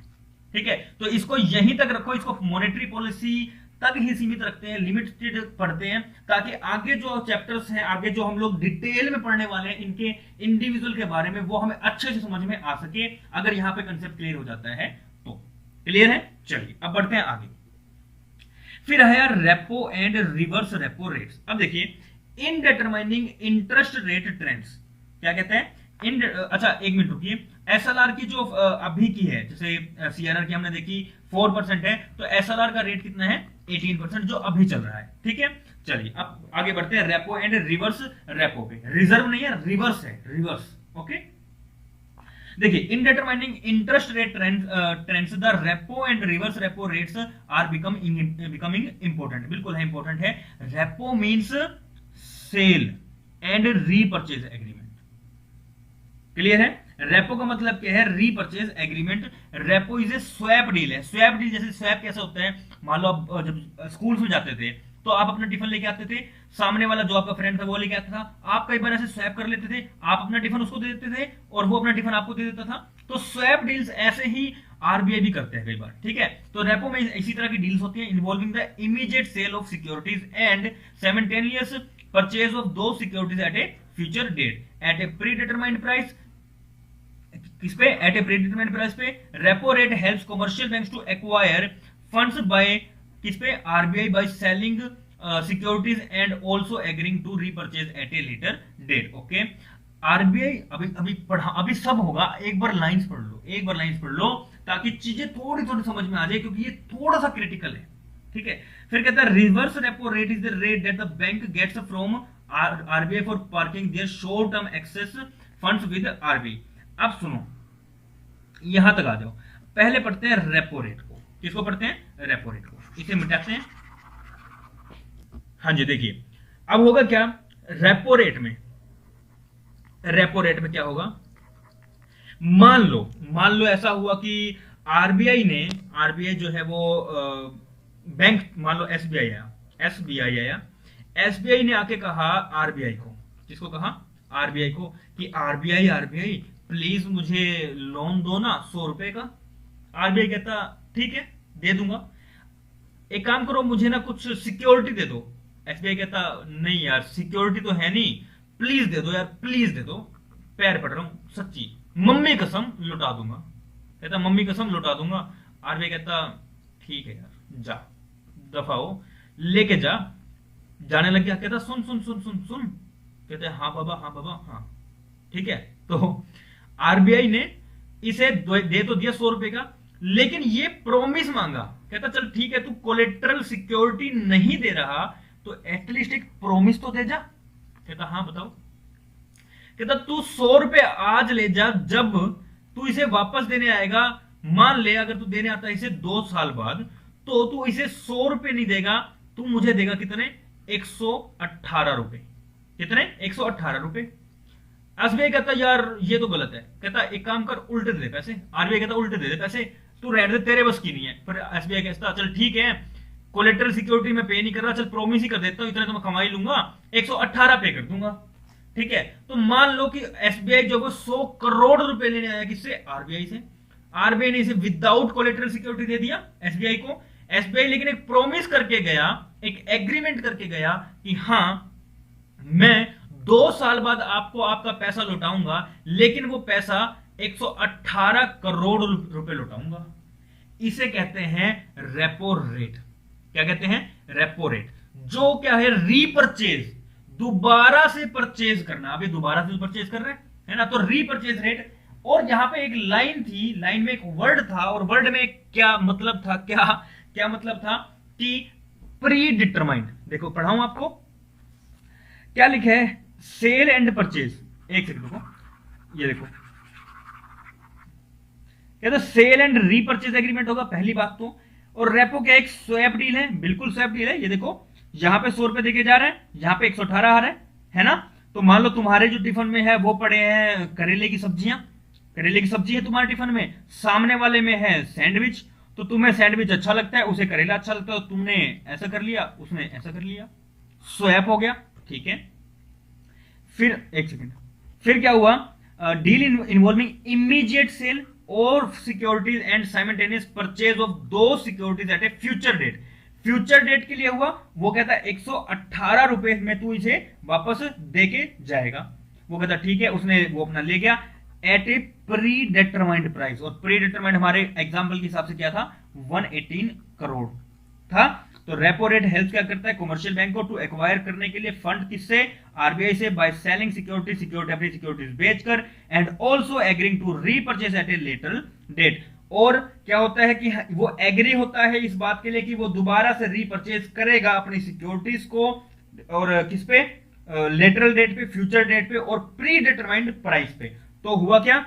ठीक है। तो इसको यहीं तक रखो, इसको मॉनेटरी पॉलिसी तक ही सीमित रखते हैं, लिमिटेड पढ़ते हैं, ताकि आगे जो चैप्टर्स हैं, आगे जो हम लोग डिटेल में पढ़ने वाले हैं इनके इंडिविजुअल के बारे में, वो हमें अच्छे से समझ में आ सके। अगर यहां पे कंसेप्ट क्लियर हो जाता है तो क्लियर है। चलिए अब बढ़ते हैं आगे। फिर है repo and reverse repo rates. अब देखिए, in determining interest rate trends, क्या कहते हैं, अच्छा एक मिनट रुकिए, एसएलआर की जो अभी की है, जैसे सीआरआर की हमने देखी 4% है, तो एसएलआर का रेट कितना है, 18%, जो अभी चल रहा है, ठीक है। चलिए अब आगे बढ़ते हैं रेपो एंड रिवर्स रेपो पे। रिजर्व नहीं है, रिवर्स है, रिवर्स। ओके, देखिए, in determining interest rate trends the repo and reverse repo rates are becoming important. बिल्कुल है, इंपॉर्टेंट है। Repo means sale and repurchase agreement, clear है। रेपो का मतलब क्या है, repurchase agreement. Repo is a swap deal है। स्वैप डील, जैसे स्वैप कैसा होता है, मान लो आप जब स्कूल में जाते थे तो आप अपना टिफिन लेके आते थे, सामने वाला जो आपका फ्रेंड था वो लेके आता था, आप कई बार ऐसे स्वैप कर लेते थे, आप अपना टिफिन उसको दे देते थे और वो अपना टिफिन आपको दे देता था। तो स्वैप डील्स ऐसे ही आरबीआई भी करते हैं कई बार, ठीक है। तो रेपो में इसी तरह की डील्स होती है, involving the immediate sale of securities and simultaneous purchase of दो securities at a future date at a predetermined price. किस पे, एट ए प्रीडिटरमाइंड प्राइस पे। Repo rate helps commercial banks to acquire funds by, किस पे, RBI by selling securities and also agreeing to repurchase at a later date. Okay, RBI अभी सब होगा, एक बार lines पढ़ लो, एक बार लाइंस पढ़ लो, ताकि चीजें थोड़ी थोड़ी समझ में आ जाए, क्योंकि ये थोड़ा सा क्रिटिकल है, ठीक है। फिर कहता है reverse repo rate is the rate that the bank gets from RBI for parking their short term excess funds with RBI. अब सुनो, यहां तक आ जाओ, पहले पढ़ते हैं रेपो रेट को। किसको पढ़ते हैं, रेपो रेट को। इसे मिटाते हैं। हाँ जी, देखिए अब होगा क्या, रेपो रेट में क्या होगा, मान लो ऐसा हुआ कि आरबीआई जो है वो बैंक, मान लो एसबीआई आया, एसबीआई ने आके कहा आरबीआई को, किसको कहा, आरबीआई को, कि आरबीआई प्लीज मुझे लोन दो ना 100 रुपए का। आरबीआई कहता ठीक है दे दूंगा, एक काम करो मुझे ना कुछ सिक्योरिटी दे दो। एसबीआई कहता नहीं यार सिक्योरिटी तो है नहीं, प्लीज दे दो यार, प्लीज दे दो, पैर पड़ रहा हूं सच्ची, मम्मी कसम लुटा दूंगा। कहता मम्मी कसम लुटा दूंगा। आरबीआई कहता ठीक है यार जा, दफा हो, लेके जा। जाने लग गया, कहता सुन सुन सुन सुन सुन, कहते हाँ बाबा हाँ, ठीक है। तो आरबीआई ने इसे दे तो दिया 100 रुपए का, लेकिन ये प्रोमिस मांगा। कहता चल ठीक है, तू कोलेटरल सिक्योरिटी नहीं दे रहा तो एटलीस्ट एक प्रोमिस तो दे जा। कहता हाँ बताओ। कहता तू 100 रुपए आज ले जा, जब तू इसे वापस देने आएगा, मान ले अगर तू देने आता है इसे 2 साल बाद, तो तू इसे 100 रुपए नहीं देगा, तू मुझे देगा कितने, 118 रुपए। कितने, 118 रुपए। एसबीआई कहता यार ये तो गलत है। कहता एक काम कर, उल्टे दे पैसे। आरबीआई कहता उल्टे दे पैसे, तू रहने दे, तेरे बस की नहीं है। फिर एसबीआई कहता चल ठीक है, कोलेटरल सिक्योरिटी में पे नहीं कर रहा, चल प्रोमिस ही कर देता हूं, इतना तो मैं कमा ही लूंगा, 118 पे कर दूंगा, ठीक है। तो मान लो कि एसबीआई जो 100 करोड़ रुपए लेने आया, किससे, आरबीआई से। आरबीआई ने इसे विदाउट कोलेटरल सिक्योरिटी दे दिया एसबीआई को। एसबीआई लेकिन एक प्रोमिस करके गया एक एग्रीमेंट करके गया कि हाँ मैं 2 साल बाद आपको आपका पैसा लौटाऊंगा, लेकिन वो पैसा 118 करोड़ रुपए लौटाऊंगा। इसे कहते हैं रेपो रेट। क्या कहते हैं? Repo rate. जो क्या है? रीपर्चेज, दोबारा से परचेज करना। अभी दोबारा से परचेज कर रहे हैं, है ना, तो रीपर्चेज रेट। और यहां पे एक लाइन थी, लाइन में एक वर्ड था, और वर्ड में क्या मतलब था? क्या मतलब था कि प्री डिटरमाइंड। देखो पढ़ाऊं आपको, क्या लिखा है? Sale and purchase. एक सेकंड रुको, ये देखो, क्या तो सेल एंड रीपर्चेज एग्रीमेंट होगा पहली बात तो। और रेपो क्या? एक स्वैप डील है, बिल्कुल स्वैप डील है। ये देखो यहां पे 100 रुपए देके जा रहे हैं, यहां पे 118 आ रहा है ना। तो मान लो तुम्हारे जो टिफिन में है वो पड़े हैं करेले की सब्जियां, करेले की सब्जी है तुम्हारे टिफिन में, सामने वाले में है सैंडविच। तो तुम्हें सैंडविच अच्छा लगता है, उसे करेला अच्छा लगता है, तो तुमने ऐसा कर लिया, उसने ऐसा कर लिया, स्वैप हो गया। ठीक है, फिर एक सेकंड, फिर क्या हुआ? डील इन्वॉल्विंग इमीडिएट सेल और securities and simultaneous purchase of दो securities at a future date. Future date के लिए हुआ, वो कहता है 118 रुपए में तू इसे वापस दे के जाएगा। वो कहता ठीक है, उसने वो अपना ले गया eight a predetermined price. और प्री डिटरमाइंड हमारे एग्जांपल के हिसाब से क्या था? 118 करोड़ था। तो रेपो रेट हेल्प क्या करता है? कमर्शियल बैंक को टू एक्वायर करने के लिए फंड किससे? आरबीआई से, बाय सेलिंग सिक्योरिटी अपनी सिक्योरिटीज बेचकर, and also agreeing to repurchase at a later date. और क्या होता है कि वो एग्री होता है इस बात के लिए कि वो दोबारा से रीपर्चेज करेगा अपनी सिक्योरिटीज को, और किस पे? लेटरल डेट पे, फ्यूचर डेट पे, और प्री डिटरमाइंड प्राइस पे। तो हुआ क्या?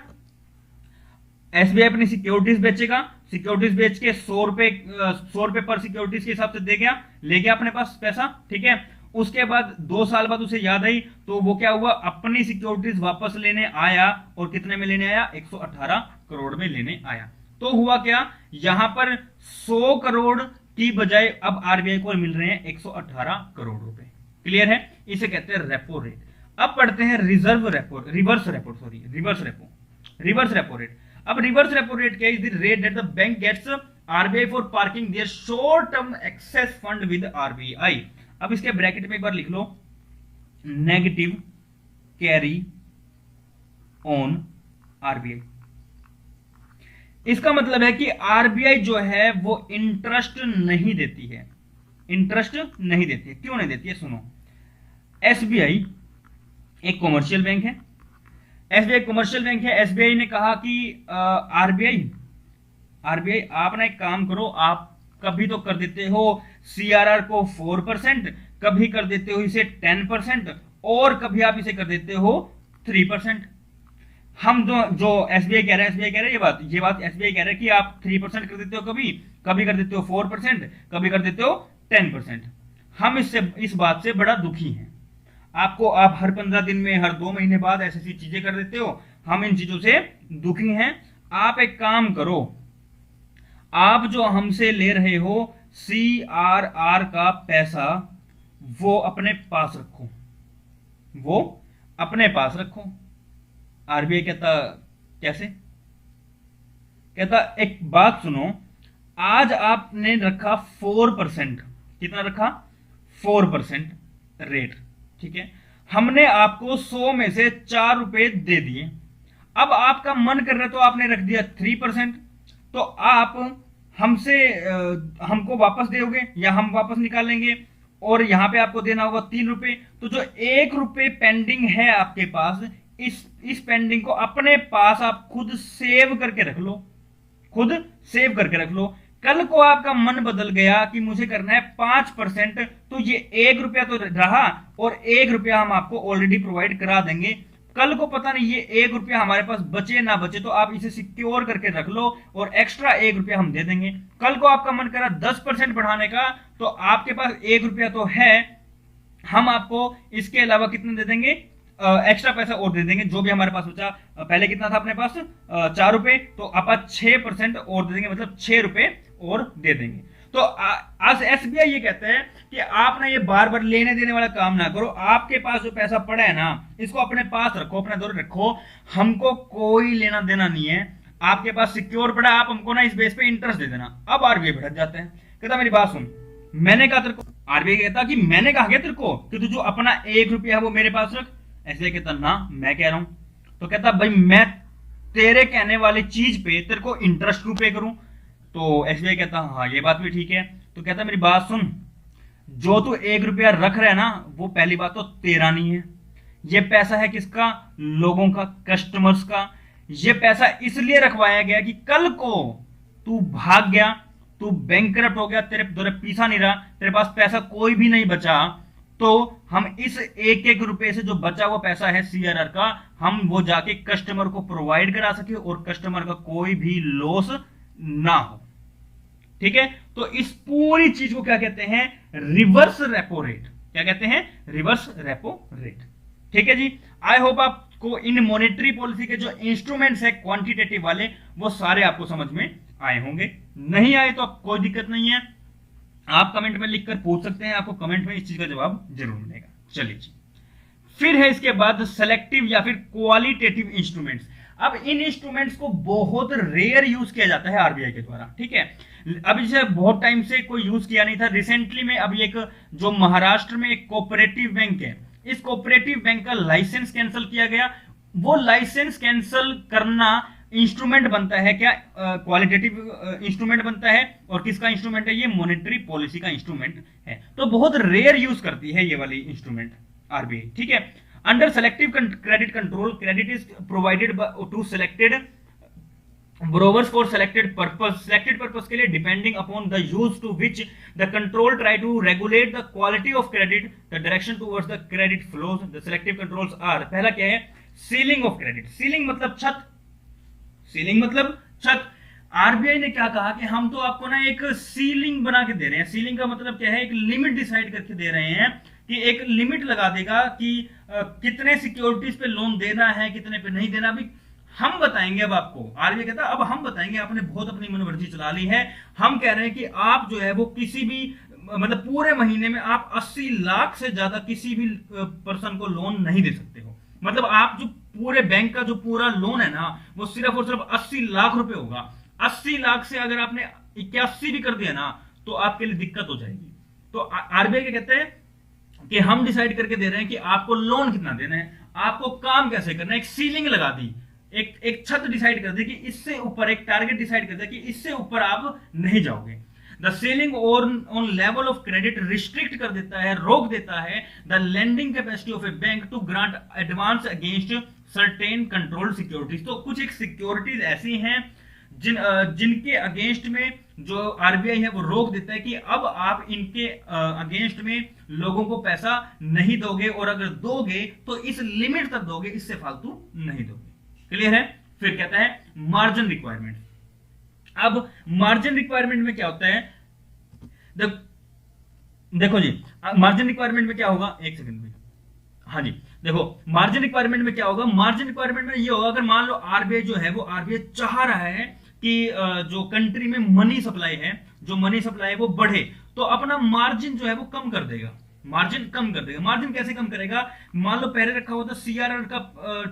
एसबीआई अपनी सिक्योरिटीज बेचेगा, सिक्योरिटीज बेच के 100 रुपए पर सिक्योरिटीज के हिसाब से दे गया, ले गया अपने पास पैसा। ठीक है, उसके बाद 2 साल बाद उसे याद आई, तो वो क्या हुआ? अपनी सिक्योरिटीज वापस लेने आया। और कितने में लेने आया? 118 करोड़ में लेने आया। तो हुआ क्या? यहां पर 100 करोड़ की बजाय अब आरबीआई को मिल रहे हैं 118 करोड़ रुपए। क्लियर है? इसे कहते हैं रेपो रेट। अब पढ़ते हैं रिवर्स रेपो रेट। अब रिवर्स रेपो रेट क्या? Is the rate that the bank gets RBI for parking their short term excess fund with RBI. अब इसके ब्रैकेट में एक बार लिख लो, नेगेटिव कैरी ऑन आरबीआई। इसका मतलब है कि आरबीआई जो है वो इंटरेस्ट नहीं देती है, इंटरेस्ट नहीं देती है। क्यों नहीं देती है? सुनो, एसबीआई एक कमर्शियल बैंक है, एसबीआई कमर्शियल बैंक है। एसबीआई ने कहा कि आरबीआई आप ना एक काम करो, आप कभी तो कर देते हो सीआरआर को 4%, कभी कर देते हो इसे 10%, और कभी आप इसे कर देते हो 3%। हम जो एसबीआई कह रहा है ये बात एसबीआई कह रहा है कि आप 3% कर देते हो, कभी कर देते हो 4%, कभी कर देते हो 10%। हम इस बात से बड़ा दुखी हैं। आप हर 15 दिन में, हर 2 महीने बाद ऐसी चीजें कर देते हो, हम इन चीजों से दुखी हैं। आप एक काम करो, आप जो हमसे ले रहे हो सीआरआर का पैसा, वो अपने पास रखो, आरबीआई कहता कैसे? कहता एक बात सुनो, आज आपने रखा 4%, कितना रखा? 4% रेट। ठीक है, हमने आपको 100 में से 4 रुपए दे दिए। अब आपका मन कर रहा है तो आपने रख दिया 3%, तो आप हमको वापस दोगे या हम वापस निकालेंगे, और यहां पे आपको देना होगा 3 रुपए। तो जो 1 रुपए पेंडिंग है आपके पास, इस पेंडिंग को अपने पास आप खुद सेव करके रख लो। कल को आपका मन बदल गया कि मुझे करना है 5%, तो ये 1 रुपया तो रहा, और 1 रुपया हम आपको ऑलरेडी प्रोवाइड करा देंगे। कल को पता नहीं ये 1 रुपया हमारे पास बचे ना बचे, तो आप इसे सिक्योर करके रख लो, और एक्स्ट्रा 1 रुपया हम दे देंगे। कल को आपका मन करा 10% बढ़ाने का, तो आपके पास 1 रुपया तो है, हम आपको इसके अलावा कितने दे देंगे? एक्स्ट्रा पैसा और दे देंगे। जो भी हमारे पास बचा, पहले कितना था अपने पास? 4 रुपए, तो आप 6% और दे देंगे, मतलब 6 रुपए और दे देंगे। तो आज एसबीआई ये कहता है कि आप ना ये बार बार लेने देने वाला काम ना करो, आपके पास जो पैसा पड़ा है ना, इसको अपने पास रखो, अपने दौर रखो, हमको कोई लेना देना नहीं है। आपके पास सिक्योर पड़ा, आप हमको ना इस बेस पे इंटरेस्ट दे देना। अब आरबीआई भड़क जाते हैं, कहता मेरी बात सुन, मैंने कहा तेरे को, आरबीआई कहता कि मैंने कहा क्या तेरे को कि तू जो अपना 1 रुपया है वो मेरे पास रख, ऐसे कहता ना मैं कह रहा हूं, तो कहता भाई मैं तेरे कहने वाली चीज पे तेरे को इंटरेस्ट क्यों पे करूं, तो एसबीआई कहता हाँ ये बात भी ठीक है, तो कहता मेरी बात सुन, जो तू 1 रुपया रख रहा है ना वो पहली बात तो तेरा नहीं है, ये पैसा है किसका, लोगों का, कस्टमर्स का। ये पैसा इसलिए रखवाया गया कि कल को तू भाग गया, तू बैंकरप्ट हो गया, तेरे तेरे पैसा नहीं रहा, तेरे पास पैसा कोई भी नहीं बचा, तो हम इस 1-1 रुपए से जो बचा हुआ पैसा है सीआरआर का, हम वो जाके कस्टमर को प्रोवाइड करा सके और कस्टमर का कोई भी लॉस ना हो। ठीक है, तो इस पूरी चीज को क्या कहते हैं, रिवर्स रेपो रेट। क्या कहते हैं, रिवर्स रेपो रेट। ठीक है जी, आई होप आपको इन मॉनेटरी पॉलिसी के जो इंस्ट्रूमेंट्स है क्वांटिटेटिव वाले वो सारे आपको समझ में आए होंगे, नहीं आए तो कोई दिक्कत नहीं है, आप कमेंट में लिखकर पूछ सकते हैं, आपको कमेंट में इस चीज का जवाब जरूर मिलेगा। चलिए जी, फिर है इसके बाद सेलेक्टिव या फिर क्वालिटेटिव इंस्ट्रूमेंट्स। अब इन इंस्ट्रूमेंट्स को बहुत रेयर यूज किया जाता है आरबीआई के द्वारा। ठीक है, अभी जैसे बहुत टाइम से कोई यूज किया नहीं था, रिसेंटली में अभी एक जो महाराष्ट्र में एक कोऑपरेटिव बैंक है, इस कोऑपरेटिव बैंक का लाइसेंस कैंसिल किया गया। वो लाइसेंस कैंसिल करना इंस्ट्रूमेंट बनता है क्या, क्वालिटेटिव इंस्ट्रूमेंट बनता है, और किसका इंस्ट्रूमेंट है, ये मॉनेटरी पॉलिसी का इंस्ट्रूमेंट है। तो बहुत रेयर यूज करती है ये वाली इंस्ट्रूमेंट आरबीआई। ठीक है, under selective credit control, credit is provided to selected borrowers for selected purpose के लिए depending upon the use to which the control try to regulate the quality of credit, the direction towards the credit flows. The selective controls are, पहला क्या है, ceiling of credit. Ceiling मतलब छत, ceiling मतलब छत। RBI ने क्या कहा कि हम तो आपको ना एक सीलिंग बना के दे रहे हैं। सीलिंग का मतलब क्या है, एक लिमिट डिसाइड करके दे रहे हैं कि एक लिमिट लगा देगा कि कितने सिक्योरिटीज पे लोन देना है, कितने पे नहीं देना। अभी हम बताएंगे, अब आपको आरबीआई कहता है अब हम बताएंगे, आपने बहुत अपनी मनमर्जी चला ली है, हम कह रहे हैं कि आप जो है वो किसी भी मतलब पूरे महीने में आप 80 लाख से ज्यादा किसी भी पर्सन को लोन नहीं दे सकते हो। मतलब आप जो पूरे बैंक का जो पूरा लोन है ना वो सिर्फ और सिर्फ 80 लाख रुपए होगा। 80 लाख से अगर आपने 81 भी कर दिया ना तो आपके लिए दिक्कत हो जाएगी। तो आरबीआई कहते हैं कि हम डिसाइड करके दे रहे हैं कि आपको लोन कितना देना है, आपको काम कैसे करना है। एक सीलिंग लगा दी, एक छत डिसाइड कर दी कि इससे ऊपर, एक टारगेट डिसाइड कर दिया कि इससे ऊपर आप नहीं जाओगे। The ceiling on level of credit restrict कर देता है, रोक देता है the lending capacity of a bank to grant advance against certain controlled securities. तो कुछ एक सिक्योरिटीज ऐसी हैं जिनके अगेंस्ट में जो आरबीआई है वो रोक देता है कि अब आप इनके अगेंस्ट में लोगों को पैसा नहीं दोगे, और अगर दोगे तो इस लिमिट तक दोगे, इससे फालतू नहीं दोगे। क्लियर है। फिर कहता है मार्जिन रिक्वायरमेंट। अब मार्जिन रिक्वायरमेंट में क्या होता है, देखो जी, मार्जिन रिक्वायरमेंट में क्या होगा, एक सेकंड में, हाँ जी, देखो मार्जिन रिक्वायरमेंट में क्या होगा। मार्जिन रिक्वायरमेंट में ये होगा, अगर मान लो आरबीआई जो है वो आरबीआई चाह रहा है कि जो कंट्री में मनी सप्लाई है, जो मनी सप्लाई है वो बढ़े, तो अपना मार्जिन जो है वो कम कर देगा। मार्जिन कम कर देगा। मार्जिन कैसे कम करेगा, मान लो पहले रखा हुआ था सीआरआर का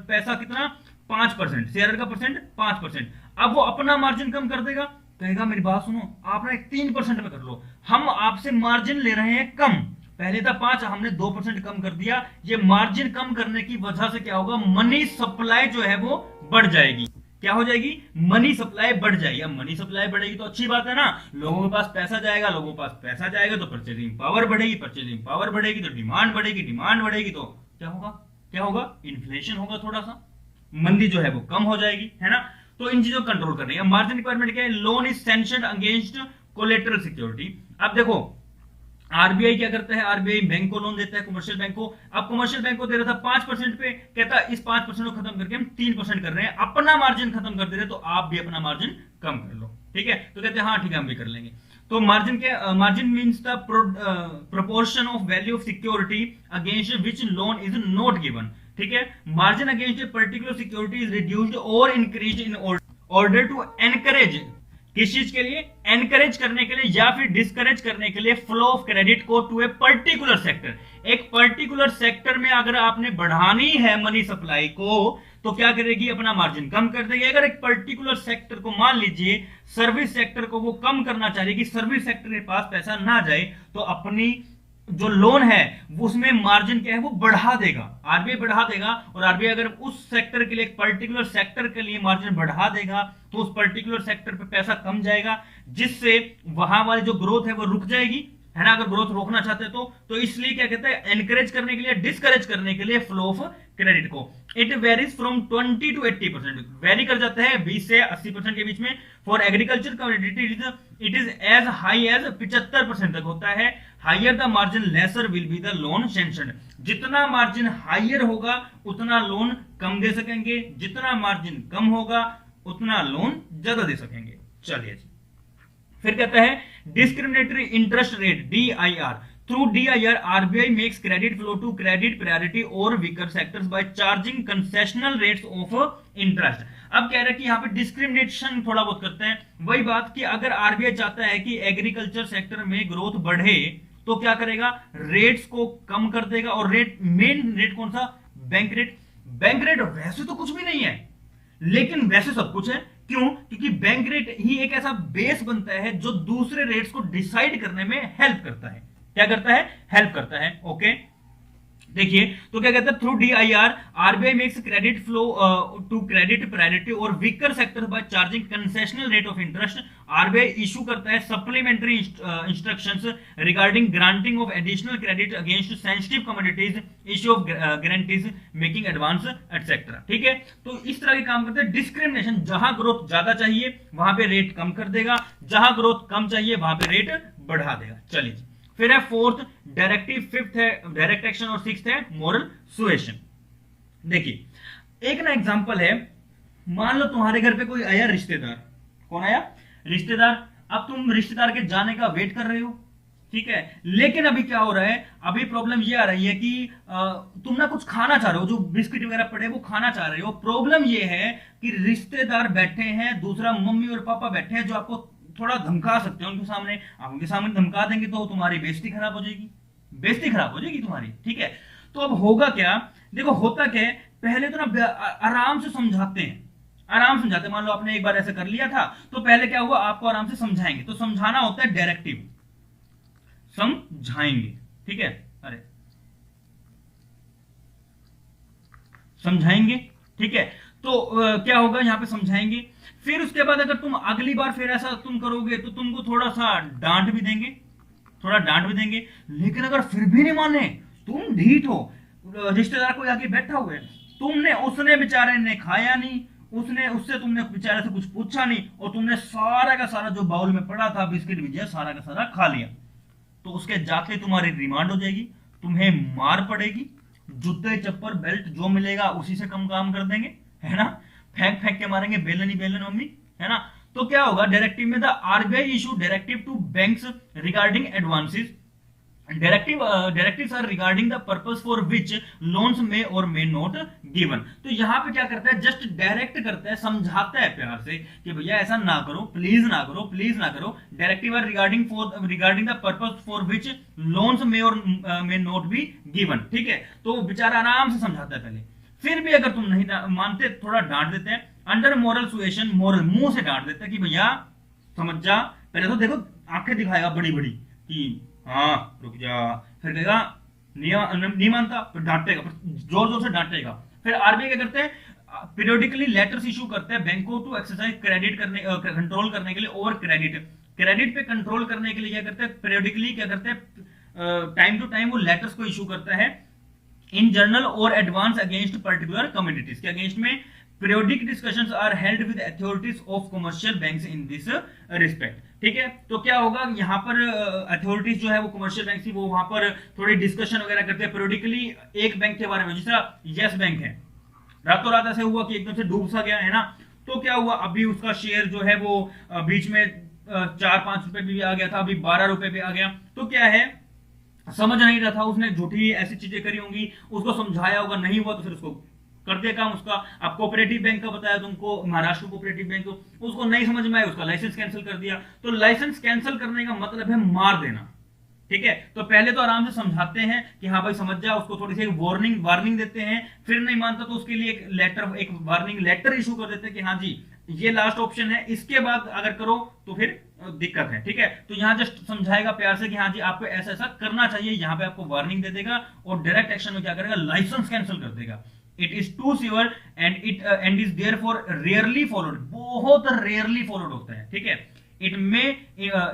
पैसा कितना 5%, सीआरआर का परसेंट 5%, अब वो अपना मार्जिन कम कर देगा, कहेगा मेरी बात सुनो आप ना 3% में कर लो, हम आपसे मार्जिन ले रहे हैं कम, पहले था 5, हमने 2% कम कर दिया। ये मार्जिन कम करने की वजह से क्या होगा, मनी सप्लाई जो है वो बढ़ जाएगी। क्या हो जाएगी, मनी सप्लाई बढ़ जाएगी। अब मनी सप्लाई बढ़ेगी तो अच्छी बात है ना, लोगों के पास पैसा जाएगा, लोगों के पास पैसा जाएगा तो परचेजिंग पावर बढ़ेगी, परचेजिंग पावर बढ़ेगी तो डिमांड बढ़ेगी, डिमांड बढ़ेगी तो क्या होगा, क्या होगा, इन्फ्लेशन होगा, थोड़ा सा मंदी जो है वो कम हो जाएगी, है ना। तो इन चीजों को कंट्रोल करनी है। मार्जिन रिक्वायरमेंट क्या है, loan is sanctioned against collateral security. अब देखो आरबीआई क्या करता है, आरबीआई बैंक को लोन देता है, कमर्शियल बैंक को। अब कमर्शियल बैंक को दे रहा था 5% पे, कहता है इस 5% को खत्म करके हम 3% कर रहे हैं, अपना मार्जिन खत्म कर दे रहे हैं, तो आप भी अपना मार्जिन कम कर लो। ठीक है, तो कहते हैं हाँ ठीक है हम भी कर लेंगे। तो मार्जिन के margin means the proportion of value of security against which loan is not given. ठीक है, margin against a particular security is reduced और increased in order to encourage, किस चीज के लिए, एनकरेज करने के लिए या फिर डिस्करेज करने के लिए फ्लो ऑफ क्रेडिट को टू ए पर्टिकुलर सेक्टर। एक पर्टिकुलर सेक्टर में अगर आपने बढ़ानी है मनी सप्लाई को, तो क्या करेगी, अपना मार्जिन कम कर देगी। अगर एक पर्टिकुलर सेक्टर को, मान लीजिए सर्विस सेक्टर को वो कम करना चाह रही है कि सर्विस सेक्टर के पास पैसा ना जाए, तो अपनी जो लोन है उसमें मार्जिन क्या है वो बढ़ा देगा, आरबीआई बढ़ा देगा। और आरबीआई अगर उस सेक्टर के लिए, एक पर्टिकुलर सेक्टर के लिए मार्जिन बढ़ा देगा तो उस पर्टिकुलर सेक्टर पे पैसा कम जाएगा, जिससे वहां वाली जो ग्रोथ है वो रुक जाएगी, है ना। अगर ग्रोथ रोकना चाहते हैं तो इसलिए क्या कहते हैं, एनकरेज करने के लिए, डिस्करेज करने के लिए फ्लो ऑफ क्रेडिट को। It varies from 20 to 80%, vary कर जाता है 20 से 80% के बीच में। For agriculture commodity it is as high as 75% तक होता है। Higher the margin lesser will be the loan sanction, जितना मार्जिन हायर होगा उतना लोन कम दे सकेंगे, जितना मार्जिन कम होगा उतना लोन ज्यादा दे सकेंगे। चलिए जी, फिर कहता है discriminatory interest rate DIR, through DIR RBI makes credit flow to credit priority और weaker sectors by charging concessional rates of interest. अब कह रहे हैं कि यहाँ पे डिस्क्रिमिनेशन थोड़ा बहुत करते हैं, वही बात कि अगर आरबीआई चाहता है कि एग्रीकल्चर सेक्टर में ग्रोथ बढ़े तो क्या करेगा, रेट्स को कम कर देगा। और रेट, मेन रेट कौन सा, बैंक रेट। बैंक रेट वैसे तो कुछ भी नहीं है, लेकिन वैसे सब कुछ है। क्यों, क्योंकि बैंक रेट ही एक ऐसा बेस बनता है जो दूसरे रेट्स को डिसाइड करने में हेल्प करता है। क्या करता है, हेल्प करता है। ओके, देखिए तो क्या कहता है, through DIR RBI makes credit flow to credit priority और weaker sector by charging concessional rate of interest. RBI issue करता है supplementary instructions regarding granting of additional credit against sensitive commodities, issue of guarantees, making advance etcetera. ठीक है, तो इस तरह के काम करते हैं। डिस्क्रिमिनेशन, जहां ग्रोथ ज्यादा चाहिए वहां पे रेट कम कर देगा, जहां ग्रोथ कम चाहिए वहां पे रेट बढ़ा देगा। चलिए, फिर है फोर्थ डायरेक्टिव, फिफ्थ है डायरेक्ट एक्शन और सिक्स्थ है मोरल सुएशन। देखिए एक ना एग्जांपल है, मान लो तुम्हारे घर पे कोई आया रिश्तेदार, कौन आया, रिश्तेदार। अब तुम रिश्तेदार के जाने का वेट कर रहे हो, ठीक है, लेकिन अभी क्या हो रहा है, अभी प्रॉब्लम ये आ रही है कि तुम ना कुछ खाना चाह रहे हो, जो बिस्किट वगैरह पड़े वो खाना चाह रहे हो। प्रॉब्लम ये है कि रिश्तेदार बैठे हैं, दूसरा मम्मी और पापा बैठे हैं जो आपको थोड़ा धमका सकते हैं उनके सामने। आप उनके सामने धमका देंगे तो तुम्हारी बेइज्जती खराब हो जाएगी, बेइज्जती खराब हो जाएगी तुम्हारी। ठीक है, तो अब होगा क्या, देखो होता क्या है, पहले तो ना आराम से समझाते हैं, आराम समझाते हैं। मान लो आपने एक बार ऐसे कर लिया था तो पहले क्या हुआ, आपको आराम से समझाएंगे। तो समझाना होता है डायरेक्टिव, समझाएंगे। ठीक है, अरे समझाएंगे, ठीक है। तो क्या होगा, यहां पे समझाएंगे। फिर उसके बाद अगर तुम अगली बार फिर ऐसा तुम करोगे तो तुमको थोड़ा सा डांट भी देंगे, थोड़ा डांट भी देंगे। लेकिन अगर फिर भी नहीं माने, तुम ढीठ हो, रिश्तेदार कोई आगे बैठा हुआ है, तुमने, उसने बेचारे ने खाया नहीं, उससे तुमने बेचारे से कुछ पूछा नहीं, और तुमने सारा का सारा जो बाउल में पड़ा था बिस्किट भुजिया सारा का सारा खा लिया, तो उसके जाते तुम्हारी रिमांड हो जाएगी, तुम्हें मार पड़ेगी, जूते चप्पल बेल्ट जो मिलेगा उसी से कम काम कर देंगे, है ना, फेंक फेंक के मारेंगे, बेलन ही बेलन मम्मी, है ना। तो क्या होगा, डायरेक्टिव में the RBI issue directive to banks regarding advances. Directives are regarding the purpose for which loans may or may not given. तो यहां पे क्या करता है, जस्ट डायरेक्ट करता है, समझाता है प्यार से कि भैया ऐसा ना करो, प्लीज ना करो, प्लीज ना करो। Directive are regarding the purpose for which loans may or may not be given. ठीक है, तो बेचारा आराम से समझाता है पहले, फिर भी अगर तुम नहीं मानते थोड़ा डांट देते हैं। अंडर मोरल सुएशन, मोरल मुंह से डांट देते हैं कि भैया समझ जा, पहले तो देखो आंखें दिखाएगा बड़ी बड़ी कि हाँ रुक जा, फिर कहेगा नहीं मानता, फिर डांटेगा, जोर जोर से डांटेगा। फिर आरबीआई क्या करते हैं, पीरियोडिकली लेटर्स इशू करते हैं बैंकों टू एक्सरसाइज क्रेडिट करने, कंट्रोल करने के लिए, ओवर क्रेडिट पे कंट्रोल करने के लिए क्या करते हैं, पीरियोडिकली क्या करते हैं, टाइम टू टाइम वो लेटर्स को इशू करता है in general or advance against particular communities के अगेंस्ट में। Periodic discussions are held with authorities of commercial banks in this respect. ठीक है, तो क्या होगा, यहाँ पर अथॉरिटीज जो है वो कमर्शियल बैंक की, वो वहां पर थोड़ी डिस्कशन वगैरह करते हैं पीरियोडिकली एक बैंक के बारे में। जिस तरह यस बैंक है, रातों रात ऐसे हुआ कि एकदम से डूब सा गया, है ना, तो क्या हुआ, अभी उसका शेयर जो है वो बीच में 4-5 रुपए भी आ गया था, अभी 12 रुपए भी आ गया। तो क्या है, समझ नहीं रहा था, उसने झूठी ऐसी चीजें करी होंगी, उसको समझाया होगा, नहीं हुआ तो फिर उसको कर दिया काम उसका। अब कोऑपरेटिव बैंक का बताया तुमको, महाराष्ट्र कोऑपरेटिव बैंक, उसको नहीं समझ में आया, उसका लाइसेंस कैंसिल कर दिया। तो लाइसेंस कैंसिल करने का मतलब है मार देना। ठीक है। तो पहले तो आराम से समझाते हैं कि हाँ भाई समझ जा, उसको थोड़ी सी वार्निंग देते हैं, फिर नहीं मानता तो उसके लिए एक वार्निंग लेटर इशू कर देते हैं कि हाँ जी ये लास्ट ऑप्शन है, इसके बाद अगर करो तो फिर दिक्कत है, ठीक है। तो यहाँ जस्ट समझाएगा प्यार से कि हाँ जी आपको ऐसा ऐसा करना चाहिए, यहाँ पे आपको वार्निंग दे देगा और डायरेक्ट एक्शन में क्या करेगा, लाइसेंस कैंसिल कर देगा। It is too severe and is therefore rarely followed, बहुत रेयरली फॉलोड होता है, ठीक है। It may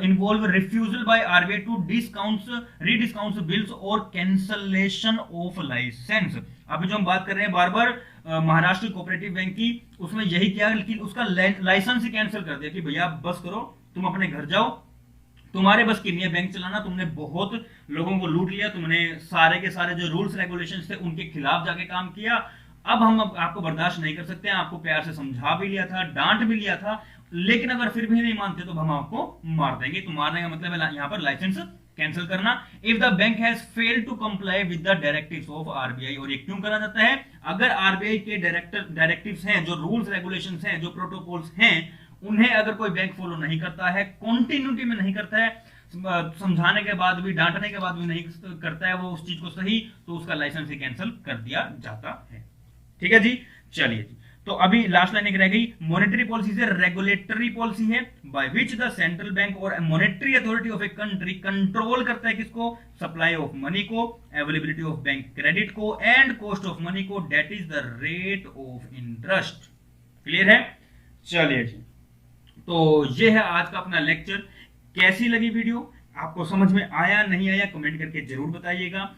involve refusal by RBI to rediscount bills और कैंसलेशन ऑफ लाइसेंस। अभी जो हम बात कर रहे हैं बार बार महाराष्ट्र कोऑपरेटिव बैंक की, उसमें यही किया कि उसका लाइसेंस ही कैंसिल कर दिया कि भैया बस करो, तुम अपने घर जाओ, तुम्हारे बस की नहीं है बैंक चलाना, तुमने बहुत लोगों को लूट लिया, तुमने सारे के सारे जो रूल्स रेगुलेशंस थे उनके खिलाफ जाके काम किया, अब हम आपको बर्दाश्त नहीं कर सकते हैं, आपको प्यार से समझा भी लिया था, डांट भी लिया था, लेकिन अगर फिर भी नहीं मानते तो हम आपको मार देंगे। तो मारने का मतलब है यहाँ पर लाइसेंस कैंसिल करना। If the bank has failed to comply with the directives of RBI, और ये क्यों करा जाता है, अगर आरबीआई के डायरेक्टिव्स हैं, जो रूल्स रेगुलेशंस हैं, जो प्रोटोकॉल्स हैं, उन्हें अगर कोई बैंक फॉलो नहीं करता है, कॉन्टिन्यूटी में नहीं करता है, समझाने के बाद भी डांटने के बाद भी नहीं करता है वो उस चीज को सही, तो उसका लाइसेंस ही कैंसिल कर दिया जाता है, ठीक है जी। चलिए जी, तो अभी लास्ट लाइन एक रह गई, मॉनेटरी पॉलिसी से रेगुलेटरी पॉलिसी है by which the central bank और monetary authority of a country control करता है किसको, सप्लाई ऑफ मनी को, अवेलेबिलिटी ऑफ बैंक क्रेडिट को एंड कॉस्ट ऑफ मनी को, that is the rate of interest. Clear है? चलिए जी, तो ये है आज का अपना लेक्चर। कैसी लगी वीडियो, आपको समझ में आया नहीं आया, कमेंट करके जरूर बताइएगा।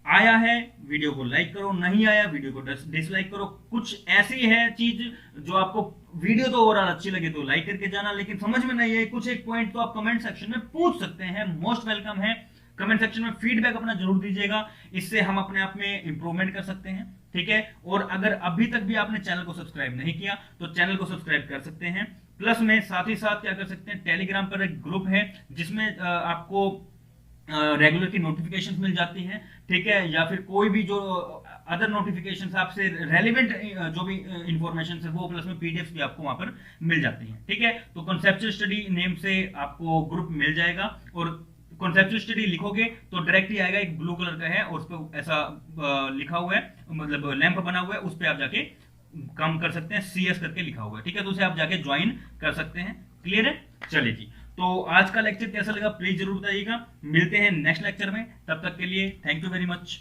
आया है वीडियो को लाइक करो, नहीं आया वीडियो को डिसलाइक करो। कुछ ऐसी है चीज जो आपको वीडियो तो ओवरऑल अच्छी लगे तो लाइक करके जाना, लेकिन समझ में नहीं है कुछ एक पॉइंट तो आप कमेंट सेक्शन में पूछ सकते हैं, मोस्ट वेलकम है। कमेंट सेक्शन में फीडबैक अपना जरूर दीजिएगा, इससे हम अपने आप में इंप्रूवमेंट कर सकते हैं, ठीक है। और अगर अभी तक भी आपने चैनल को सब्सक्राइब नहीं किया तो चैनल को सब्सक्राइब कर सकते हैं। प्लस में साथ ही साथ क्या कर सकते हैं, टेलीग्राम पर एक ग्रुप है जिसमें आपको रेगुलर की नोटिफिकेशंस मिल जाती हैं, ठीक है, या फिर कोई भी जो अदर नोटिफिकेशंस आपसे रेलेवेंट जो भी इंफॉर्मेशन है वो, प्लस में पीडीएफ भी आपको वहां पर मिल जाती हैं, ठीक है। तो कॉन्सेप्चुअल स्टडी नेम से आपको ग्रुप मिल जाएगा, और कॉन्सेप्चुअल स्टडी लिखोगे तो डायरेक्ट ही आएगा, एक ब्लू कलर का है और उस पर ऐसा लिखा हुआ है, मतलब लैंप बना हुआ है, उस पर आप जाके काम कर सकते हैं, सीएस करके लिखा हुआ है, ठीक है, तो उसे आप जाके ज्वाइन कर सकते हैं। क्लियर है? चलिए जी, तो आज का लेक्चर कैसा लगा प्लीज जरूर बताइएगा। मिलते हैं नेक्स्ट लेक्चर में, तब तक के लिए थैंक यू वेरी मच।